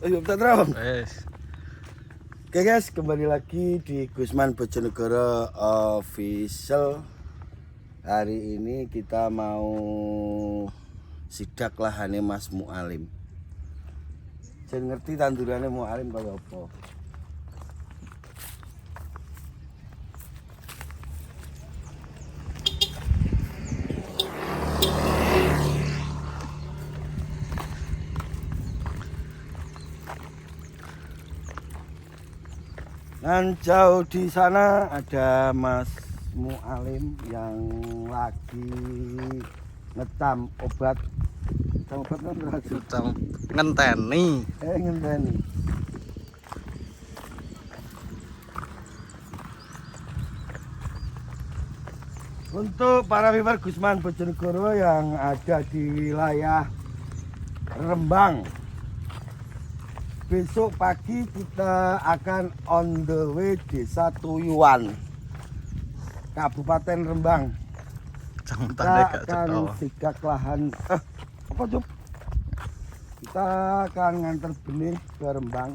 Ayo Tetram. Wes. Oke guys, kembali lagi di Gusman Bojonegoro Official. Hari ini kita mau sidak lahane Mas Mualim. Jen ngerti tandurane Mualim kaya apa. Dan jauh di sana ada Mas Mualim yang lagi ngetam obat. Ngetam obat kan racun. Ngenteni. Ngenteni. Untuk para viewer Gusman Bojonegoro yang ada di wilayah Rembang, besok pagi kita akan on the way Desa Tuyuan, Kabupaten Rembang. Kita akan sidak lahan apa Cuk? Kita akan nganter benih ke Rembang.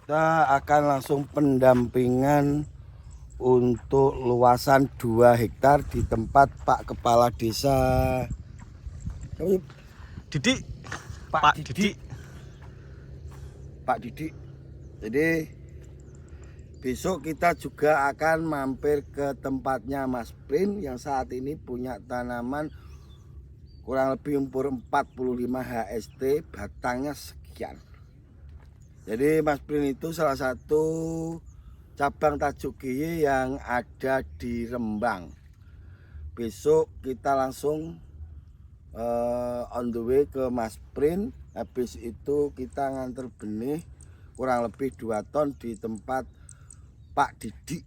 Kita akan langsung pendampingan untuk luasan 2 hektar di tempat Pak Kepala Desa Didik. Pak Didik. Pak Didik. Jadi besok kita juga akan mampir ke tempatnya Mas Prin yang saat ini punya tanaman kurang lebih umur 45 HST, batangnya sekian. Jadi Mas Prin itu salah satu cabang Tajuk Giye yang ada di Rembang. Besok kita langsung on the way ke Mas Prin. Habis itu kita nganter benih kurang lebih 2 ton di tempat Pak Didik.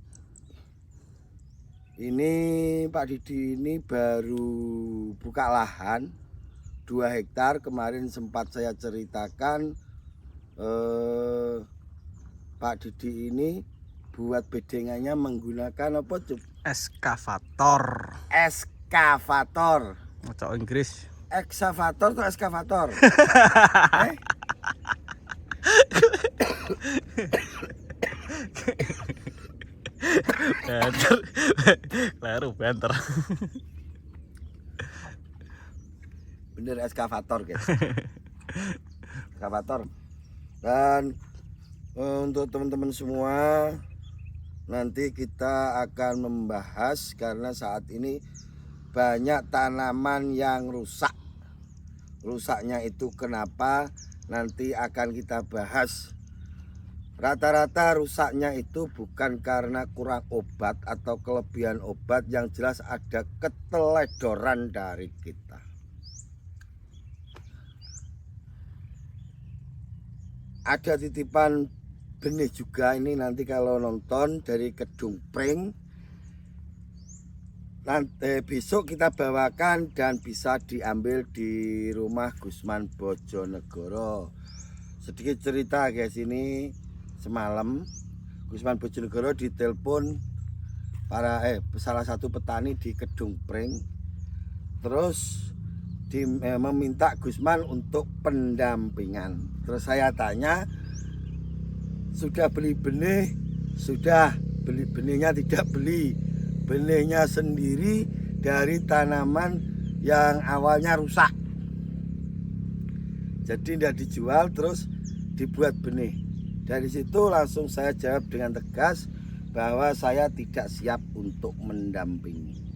Ini Pak Didik ini baru buka lahan 2 hektar. Kemarin sempat saya ceritakan Pak Didik ini buat bedengannya menggunakan apa Cuk? Eskavator. Eskavator. Maca Inggris. Ekskavator atau eskavator? Banter. Laru banter. Bener eskavator guys. Eskavator. Dan untuk teman-teman semua, nanti kita akan membahas karena saat ini banyak tanaman yang rusak. Rusaknya itu kenapa? Nanti akan kita bahas. Rata-rata rusaknya itu bukan karena kurang obat atau kelebihan obat, yang jelas ada keteledoran dari kita. Ada titipan benih juga ini nanti kalau nonton dari Kedung Pring. Nanti besok kita bawakan dan bisa diambil di rumah Gusman Bojonegoro. Sedikit cerita guys, ini semalam Gusman Bojonegoro ditelepon salah satu petani di Kedung Pring. Terus meminta Gusman untuk pendampingan. Terus saya tanya, sudah beli benih? Sudah. Beli benihnya tidak beli. Benihnya sendiri dari tanaman yang awalnya rusak. Jadi tidak dijual, terus dibuat benih. Dari situ langsung saya jawab dengan tegas bahwa saya tidak siap untuk mendampingi.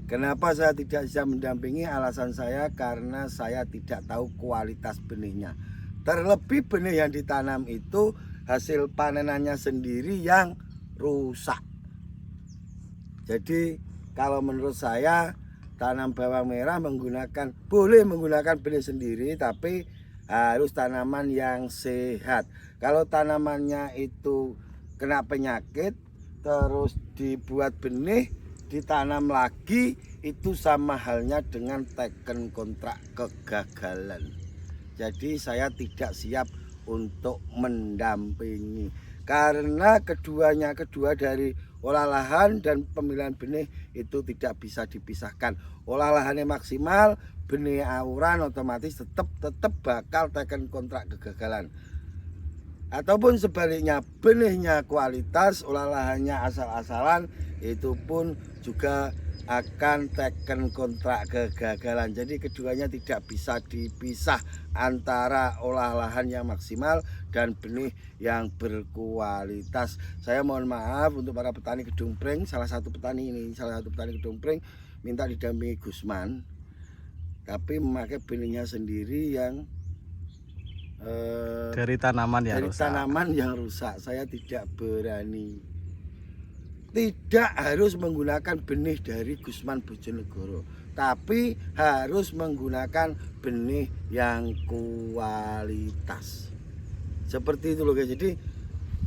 Kenapa saya tidak bisa mendampingi? Alasan saya karena saya tidak tahu kualitas benihnya. Terlebih benih yang ditanam itu hasil panenannya sendiri yang rusak. Jadi kalau menurut saya tanam bawang merah boleh menggunakan benih sendiri, tapi harus tanaman yang sehat. Kalau tanamannya itu kena penyakit terus dibuat benih ditanam lagi, itu sama halnya dengan teken kontrak kegagalan. Jadi saya tidak siap untuk mendampingi karena kedua dari olah lahan dan pemilihan benih itu tidak bisa dipisahkan. Olah lahannya maksimal, benih awuran otomatis tetap bakal teken kontrak kegagalan. Ataupun sebaliknya, benihnya kualitas, olah lahannya asal-asalan, itu pun juga akan teken kontrak kegagalan. Jadi keduanya tidak bisa dipisah antara olah lahan yang maksimal dan benih yang berkualitas. Saya mohon maaf untuk para petani Gedung Pring, salah satu petani Gedung Pring minta didampingi Gusman, tapi memakai benihnya sendiri yang dari tanaman yang rusak. Saya tidak berani. Tidak harus menggunakan benih dari Gusman Bojonegoro, tapi harus menggunakan benih yang kualitas. Seperti itu loh guys. Jadi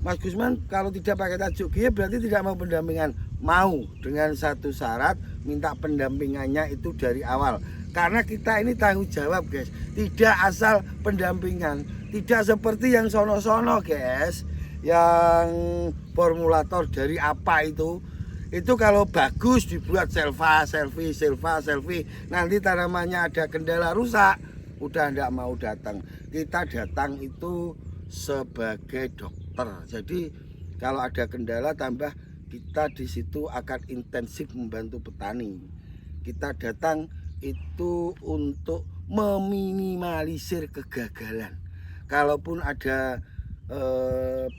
Mas Gusman kalau tidak pakai tajuk G berarti tidak mau pendampingan. Mau dengan satu syarat, minta pendampingannya itu dari awal. Karena kita ini tanggung jawab guys. Tidak asal pendampingan. Tidak seperti yang sono-sono guys, yang formulator dari apa itu kalau bagus dibuat selfie, nanti tanamannya ada kendala rusak, udah ndak mau datang. Kita datang itu sebagai dokter. Jadi kalau ada kendala tambah, kita di situ akan intensif membantu petani. Kita datang itu untuk meminimalisir kegagalan. Kalaupun ada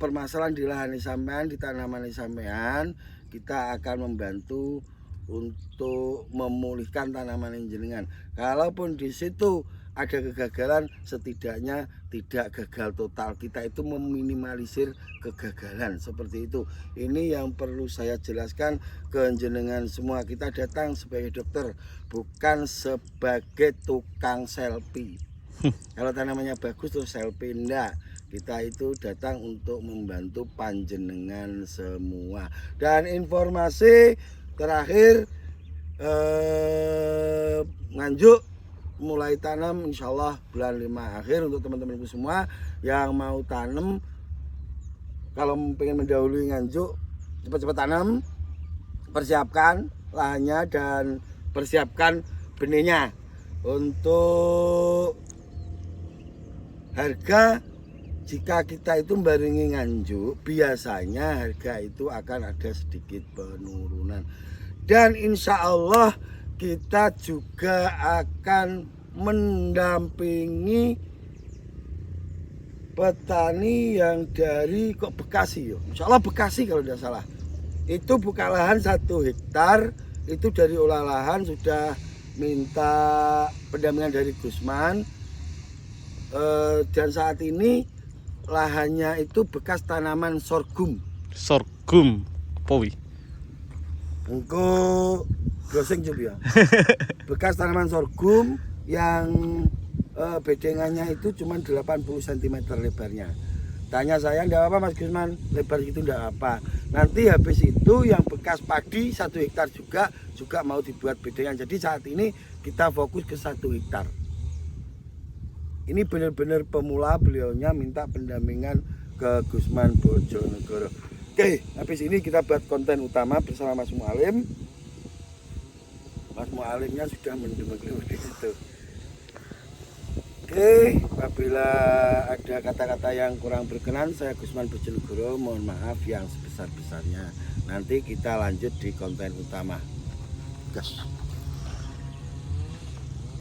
permasalahan di lahan sampean, di tanaman sampean, kita akan membantu untuk memulihkan tanaman jenengan. Kalaupun di situ ada kegagalan, setidaknya tidak gagal total. Kita itu meminimalisir kegagalan seperti itu. Ini yang perlu saya jelaskan ke jenengan semua. Kita datang sebagai dokter, bukan sebagai tukang selfie. Kalau tanamannya bagus terus selfie, enggak. Kita itu datang untuk membantu panjenengan semua. Dan informasi terakhir, Nganjuk mulai tanam insya Allah bulan 5 akhir. Untuk teman-temanku semua yang mau tanam, kalau pengen mendahului Nganjuk, cepat-cepat tanam, persiapkan lahannya dan persiapkan benihnya. Untuk harga, jika kita itu barengi Nganjuk, biasanya harga itu akan ada sedikit penurunan. Dan insya Allah kita juga akan mendampingi petani yang dari Bekasi, insya Allah Bekasi kalau tidak salah. Itu buka lahan 1 hektar, itu dari olah lahan sudah minta pendampingan dari Gusman. Dan saat ini lahannya itu bekas tanaman sorghum. Powi. Engko goseng juga ya. Bekas tanaman sorghum yang bedengannya itu cuma 80 cm lebarnya. Tanya saya, enggak apa Mas Gusman, lebar itu enggak apa. Nanti habis itu yang bekas padi 1 hektar juga mau dibuat bedengan. Jadi saat ini kita fokus ke 1 hektar. Ini benar-benar pemula, beliaunya minta pendampingan ke Gusman Bojonegoro. Oke, habis ini kita buat konten utama bersama Mas Mualim. Mas Mualimnya sudah mendem-dem di situ. Oke, apabila ada kata-kata yang kurang berkenan, saya Gusman Bojonegoro mohon maaf yang sebesar-besarnya. Nanti kita lanjut di konten utama. Gas.